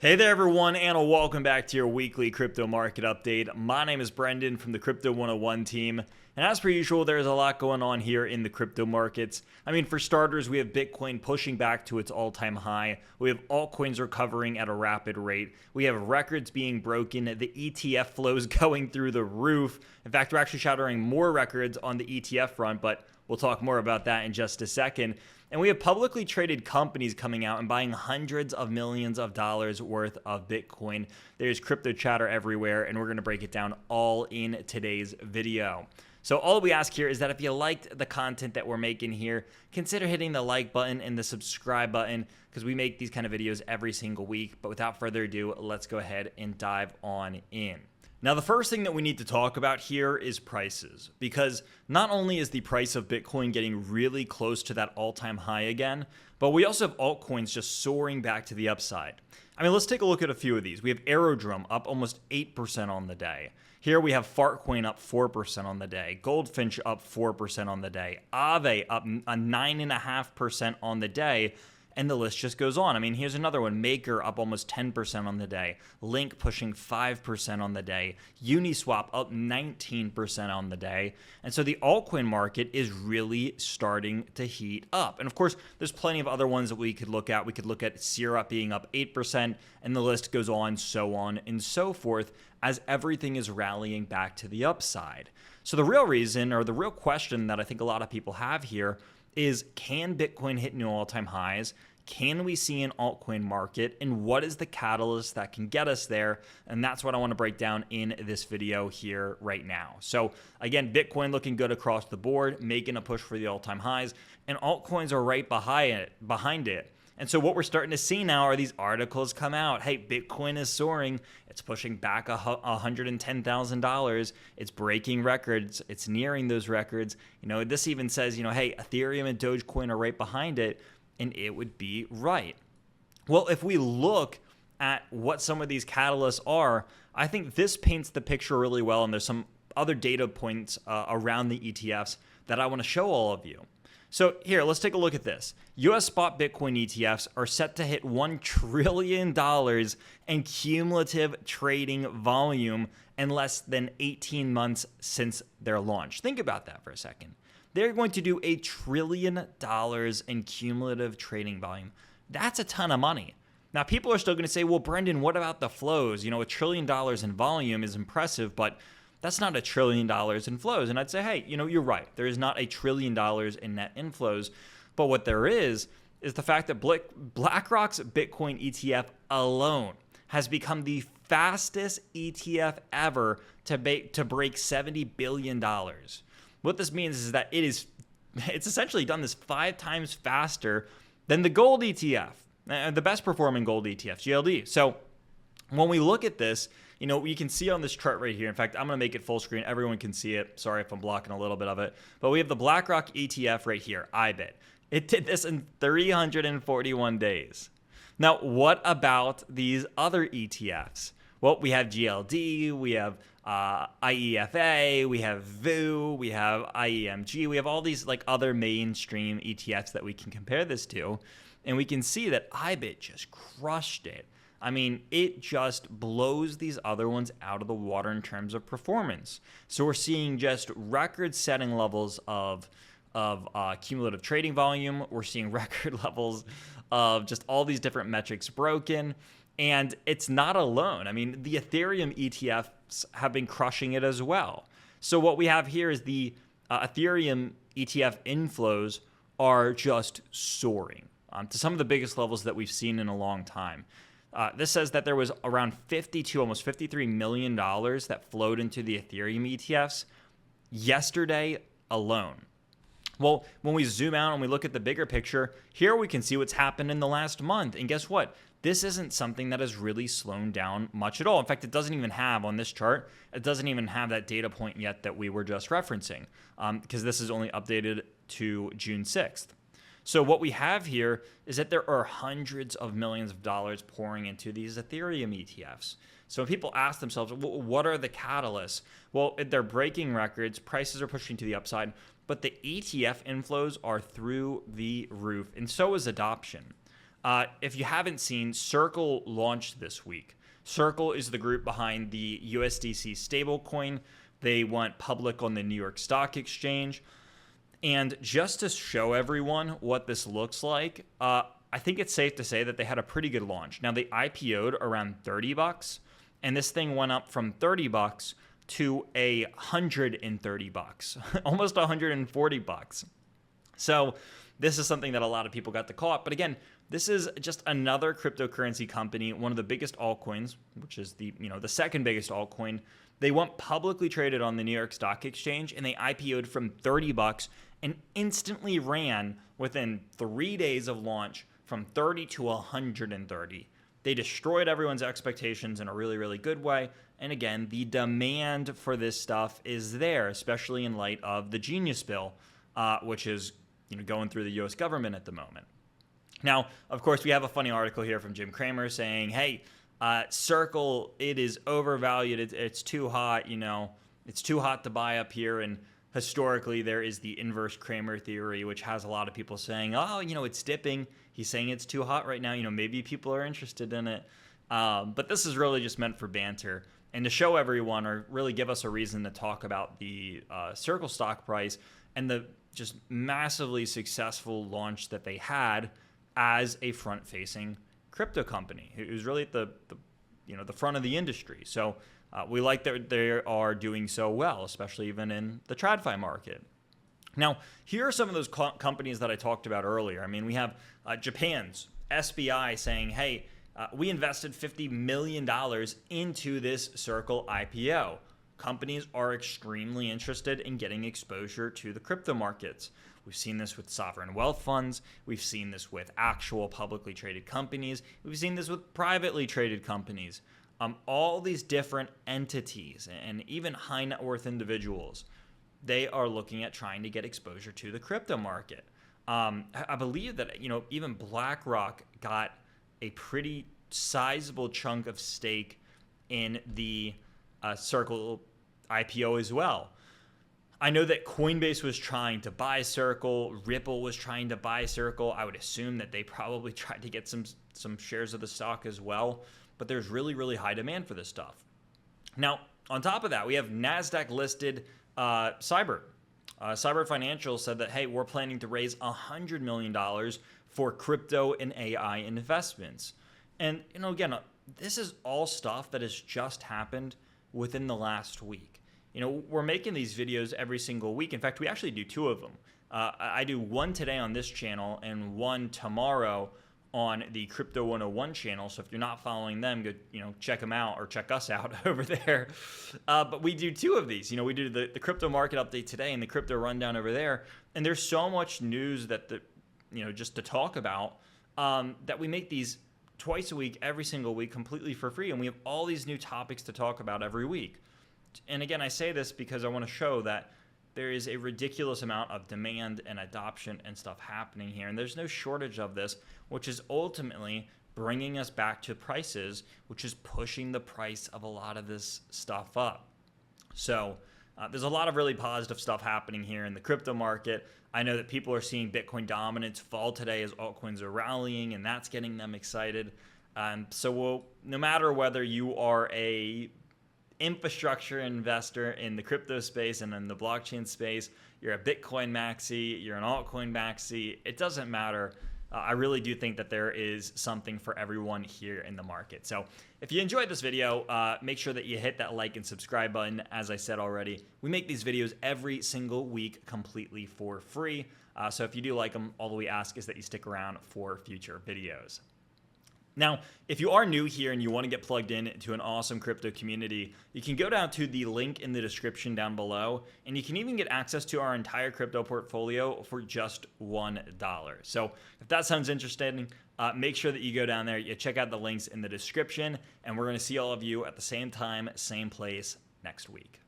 Hey there everyone, and welcome back to your weekly crypto market update. My name is Brendan from the Crypto 101 team, and as per usual, there's a lot going on here in the crypto markets. I mean, for starters, we have Bitcoin pushing back to its all-time high. We have altcoins recovering at a rapid rate. We have records being broken, the ETF flows going through the roof. In fact, we're actually shattering more records on the ETF front, but we'll talk more about that in just a second. And we have publicly traded companies coming out and buying hundreds of millions of dollars worth of Bitcoin. There's crypto chatter everywhere, and we're going to break it down all in today's video. So all we ask here is that if you liked the content that we're making here, consider hitting the like button and the subscribe button because we make these kind of videos every single week. But without further ado, let's go ahead and dive on in. Now, the first thing that we need to talk about here is prices, because not only is the price of Bitcoin getting really close to that all-time high again, but we also have altcoins just soaring back to the upside. I mean, let's take a look at a few of these. We have Aerodrome up almost 8% on the day. Here we have Fartcoin up 4% on the day. Goldfinch up 4% on the day. Aave up a 9.5% on the day. And the list just goes on. I mean, here's another one. Maker up almost 10% on the day. Link pushing 5% on the day. Uniswap up 19% on the day. And so the altcoin market is really starting to heat up. And of course, there's plenty of other ones that we could look at. We could look at Sierra being up 8%, and the list goes on and so forth as everything is rallying back to the upside. So the real reason, or the real question that I think a lot of people have here is, can Bitcoin hit new all-time highs? Can we see an altcoin market? And what is the catalyst that can get us there? And that's what I want to break down in this video here right now. So again, Bitcoin looking good across the board, making a push for the all-time highs, and altcoins are right behind it. And so what we're starting to see now are these articles come out. Hey, Bitcoin is soaring. It's pushing back $110,000. It's breaking records. It's nearing those records. You know, this even says, hey, Ethereum and Dogecoin are right behind it, and it would be right. Well, if we look at what some of these catalysts are, I think this paints the picture really well, and there's some other data points around the ETFs that I want to show all of you. So here, let's take a look at this. US spot Bitcoin ETFs are set to hit $1 trillion in cumulative trading volume in less than 18 months since their launch. Think about that for a second. They're going to do $1 trillion in cumulative trading volume. That's a ton of money. Now, people are still going to say, well, Brendan, what about the flows? $1 trillion in volume is impressive, but that's not $1 trillion in flows. And I'd say, hey, you're right. There is not $1 trillion in net inflows. But what there is the fact that BlackRock's Bitcoin ETF alone has become the fastest ETF ever to break $70 billion. What this means is that it's essentially done this 5 times faster than the gold ETF, the best performing gold ETF, GLD. So when we look at this, you can see on this chart right here. In fact, I'm going to make it full screen. Everyone can see it. Sorry if I'm blocking a little bit of it. But we have the BlackRock ETF right here, IBIT. It did this in 341 days. Now, what about these other ETFs? Well, we have GLD, we have IEFA, we have VU, we have IEMG. We have all these other mainstream ETFs that we can compare this to. And we can see that IBIT just crushed it. I mean, it just blows these other ones out of the water in terms of performance. So we're seeing just record-setting levels of cumulative trading volume. We're seeing record levels of just all these different metrics broken. And it's not alone. I mean, the Ethereum ETFs have been crushing it as well. So what we have here is the Ethereum ETF inflows are just soaring to some of the biggest levels that we've seen in a long time. This says that there was around almost $53 million that flowed into the Ethereum ETFs yesterday alone. Well, when we zoom out and we look at the bigger picture, here we can see what's happened in the last month. And guess what? This isn't something that has really slowed down much at all. In fact, it doesn't even have on this chart, it doesn't even have that data point yet that we were just referencing because this is only updated to June 6th. So what we have here is that there are hundreds of millions of dollars pouring into these Ethereum ETFs. So when people ask themselves, what are the catalysts? Well, they're breaking records, prices are pushing to the upside, but the ETF inflows are through the roof, and so is adoption. If you haven't seen, Circle launched this week. Circle is the group behind the USDC stablecoin. They went public on the New York Stock Exchange. And just to show everyone what this looks like, I think it's safe to say that they had a pretty good launch. Now, they IPO'd around $30, and this thing went up from $30 to $130, almost $140. So this is something that a lot of people got to caught. But again, this is just another cryptocurrency company, one of the biggest altcoins, which is the second biggest altcoin. They went publicly traded on the New York Stock Exchange, and they IPO'd from $30 and instantly ran within 3 days of launch from 30 to 130. They destroyed everyone's expectations in a really, really good way. And again, the demand for this stuff is there, especially in light of the Genius Bill, which is going through the U.S. government at the moment. Now, of course, we have a funny article here from Jim Cramer saying, hey, Circle, it is overvalued. It's too hot. It's too hot to buy up here. And historically, there is the inverse Cramer theory, which has a lot of people saying, oh, it's dipping. He's saying it's too hot right now. Maybe people are interested in it. But this is really just meant for banter and to show everyone, or really give us a reason to talk about the Circle stock price and the just massively successful launch that they had as a front-facing crypto company. It was really at the front of the industry. So we like that they are doing so well, especially even in the TradFi market. Now, here are some of those companies that I talked about earlier. I mean, we have Japan's SBI saying, hey, we invested $50 million into this Circle IPO. Companies are extremely interested in getting exposure to the crypto markets. We've seen this with sovereign wealth funds. We've seen this with actual publicly traded companies. We've seen this with privately traded companies. All these different entities and even high net worth individuals, they are looking at trying to get exposure to the crypto market. I believe that even BlackRock got a pretty sizable chunk of stake in the Circle IPO as well. I know that Coinbase was trying to buy Circle, Ripple was trying to buy Circle. I would assume that they probably tried to get some shares of the stock as well, but there's really, really high demand for this stuff. Now, on top of that, we have NASDAQ listed Cyber. Cyber Financial said that, hey, we're planning to raise $100 million for crypto and AI investments. And, again, this is all stuff that has just happened within the last week. We're making these videos every single week. In fact, we actually do 2 of them. I do one today on this channel and one tomorrow on the Crypto 101 channel. So if you're not following them, go check them out or check us out over there. But we do 2 of these. We do the crypto market update today and the crypto rundown over there. And there's so much news that just to talk about that we make these twice a week, every single week, completely for free. And we have all these new topics to talk about every week. And again, I say this because I want to show that there is a ridiculous amount of demand and adoption and stuff happening here. And there's no shortage of this, which is ultimately bringing us back to prices, which is pushing the price of a lot of this stuff up. So there's a lot of really positive stuff happening here in the crypto market. I know that people are seeing Bitcoin dominance fall today as altcoins are rallying, and that's getting them excited. So no matter whether you are a infrastructure investor in the crypto space and in the blockchain space, you're a Bitcoin maxi, you're an altcoin maxi, it doesn't matter. I really do think that there is something for everyone here in the market. So if you enjoyed this video, make sure that you hit that like and subscribe button. As I said already, we make these videos every single week completely for free. So if you do like them, all we ask is that you stick around for future videos. Now, if you are new here and you want to get plugged in to an awesome crypto community, you can go down to the link in the description down below, and you can even get access to our entire crypto portfolio for just $1. So if that sounds interesting, make sure that you go down there, you check out the links in the description, and we're going to see all of you at the same time, same place next week.